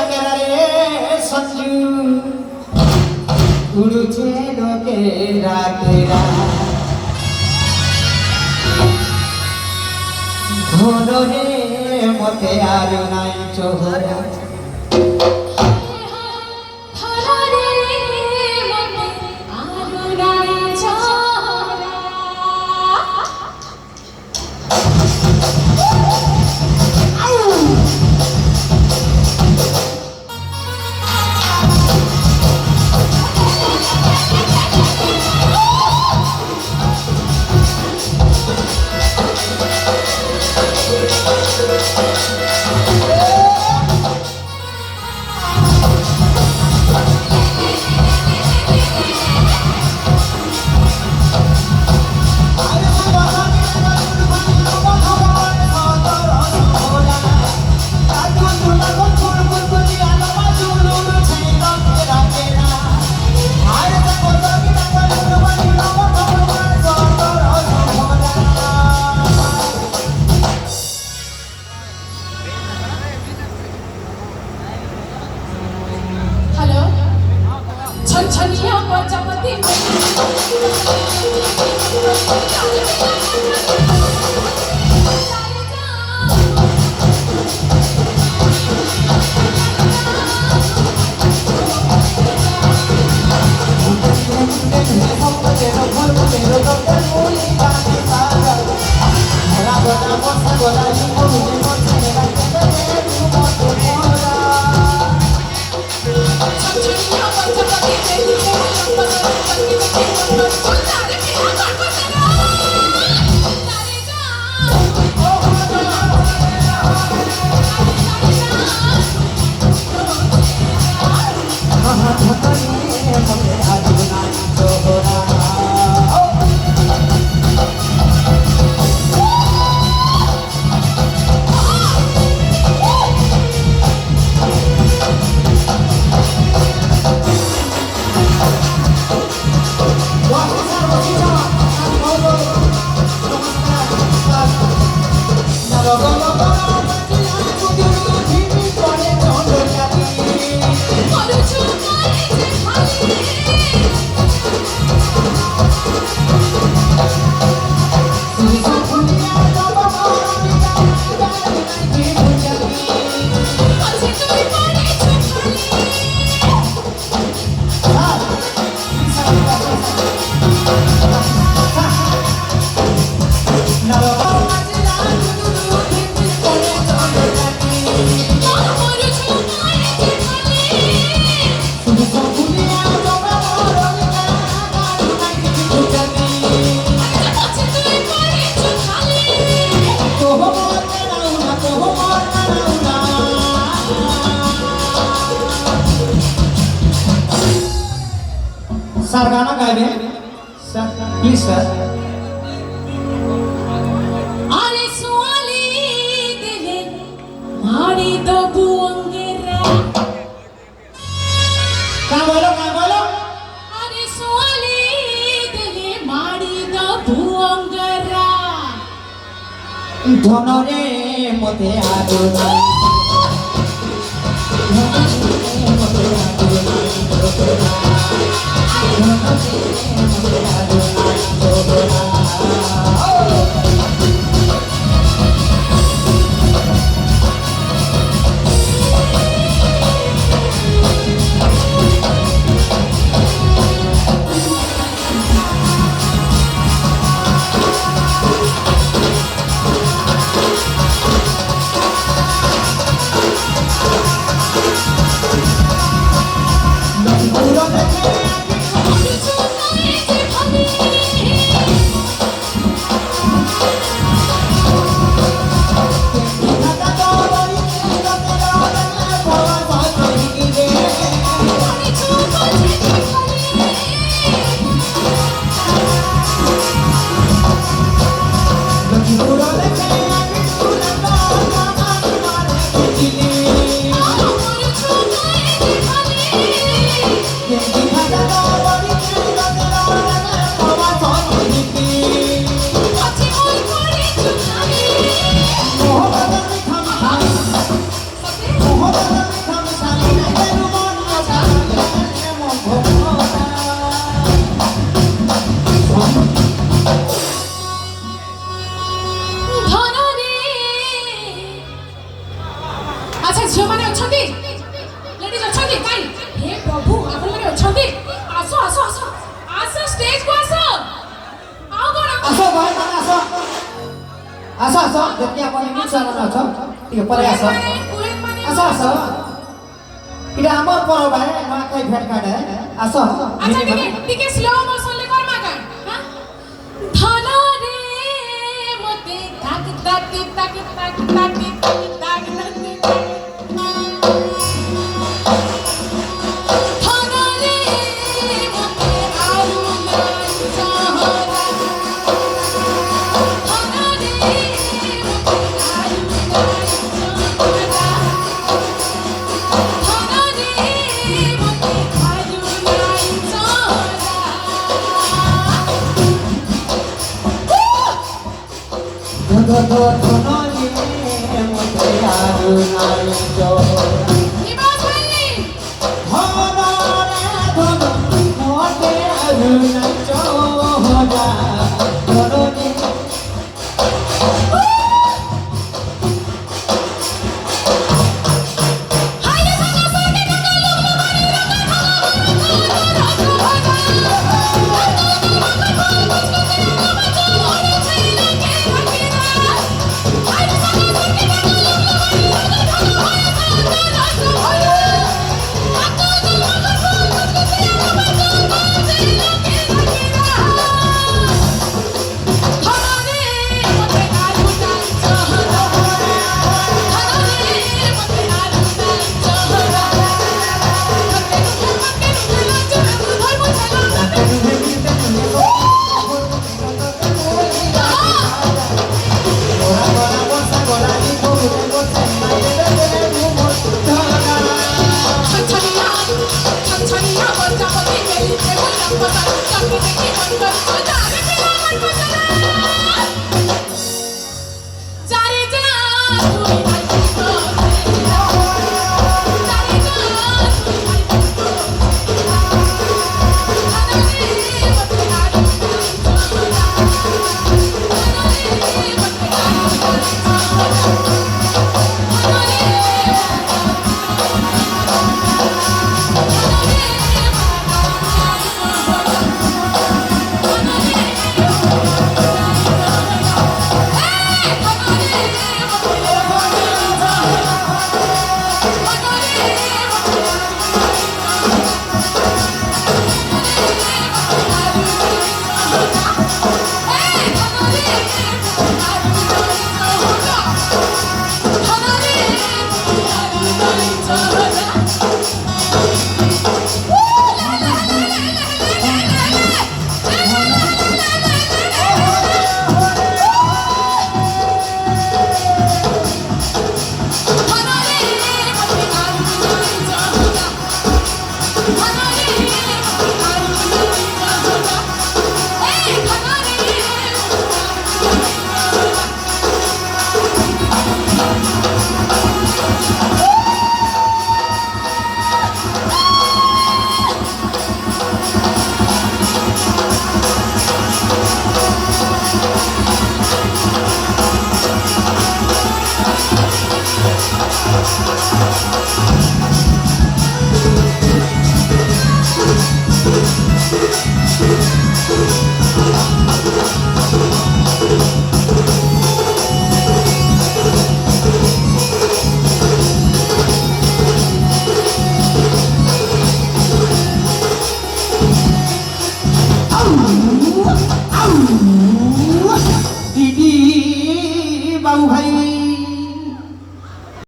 ডাকেরা রে সঞ্জু উড়ুছে লোকেরা কেরা ধরে মতে আর নাই চোহরা सर गाना गाएंगे सर प्लीज सर अरे सुवाली दिले मारी तो बुंगेरा क्या बोलो अरे सुवाली दिले मारी तो बुंगेरा धनरे मते आदुना କାଇଁ ହେ ପ୍ରଭୁ ଆପଣମାନେ ଅଛନ୍ତି ଆସ ଆସ ଆସ ଆସ ଷ୍ଟେଜକୁ ଆସ ଆଉ କଣ ଆସ ଭାଇ ମାନେ ଆସ ଆସ ଆସ ଯେତିକି ଆପଣ ଇଂଲିଶ ମାନେ ଅଛ ଟିକେ ପରେ ଆସ ଆସ ଆସ এটা আমার পর ভাই মা কই ভেট কাটে আসো আচ্ছা টিকে স্লো মোশনলে করমা গান হ্যাঁ ধন রে মতে তাক তাক তাক তাক তাক তাক ধন রে মতে আরু নাই চাহরা ধন রে মতে আরু নাই চাহরা Come on!